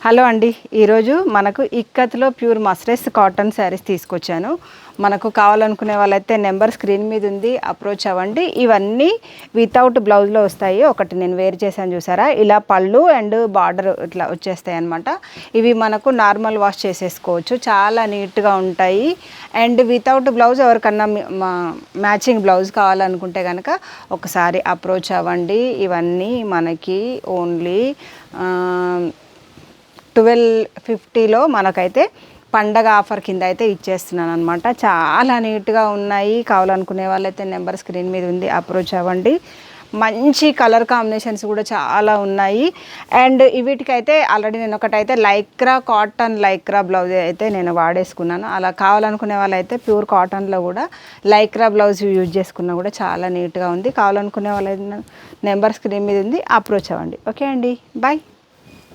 Hello అండి, ఈరోజు మనకు ఇక్కత్లో ప్యూర్ మస్రెస్ కాటన్ శారీస్ తీసుకొచ్చాను. మనకు కావాలనుకునే వాళ్ళైతే నెంబర్ స్క్రీన్ మీద ఉంది, అప్రోచ్ అవ్వండి. ఇవన్నీ వితౌట్ బ్లౌజ్లో వస్తాయి. ఒకటి నేను వేర్ చేశాను చూసారా, ఇలా పళ్ళు అండ్ బార్డర్ ఇట్లా వచ్చేస్తాయి అనమాట. ఇవి మనకు నార్మల్ వాష్ చేసేసుకోవచ్చు, చాలా నీట్గా ఉంటాయి. అండ్ వితౌట్ బ్లౌజ్ ఎవరికన్నా మ్యాచింగ్ బ్లౌజ్ కావాలనుకుంటే కనుక ఒకసారి అప్రోచ్ అవ్వండి. ఇవన్నీ మనకి ఓన్లీ 1250లో మనకైతే పండగ ఆఫర్ కింద అయితే ఇచ్చేస్తున్నాను అనమాట. చాలా నీట్గా ఉన్నాయి. కావాలనుకునే వాళ్ళైతే నెంబర్ స్క్రీన్ మీద ఉంది, అప్రోచ్ అవ్వండి. మంచి కలర్ కాంబినేషన్స్ కూడా చాలా ఉన్నాయి. అండ్ వీటికైతే ఆల్రెడీ నేను ఒకటైతే కాటన్ లైక్రా బ్లౌజ్ అయితే నేను వాడేసుకున్నాను. అలా కావాలనుకునే వాళ్ళైతే ప్యూర్ కాటన్లో కూడా లైక్రా బ్లౌజ్ యూజ్ చేసుకున్నా కూడా చాలా నీట్గా ఉంది. కావాలనుకునే వాళ్ళైతే నెంబర్ స్క్రీన్ మీద ఉంది, అప్రోచ్ అవ్వండి. ఓకే అండి, బాయ్.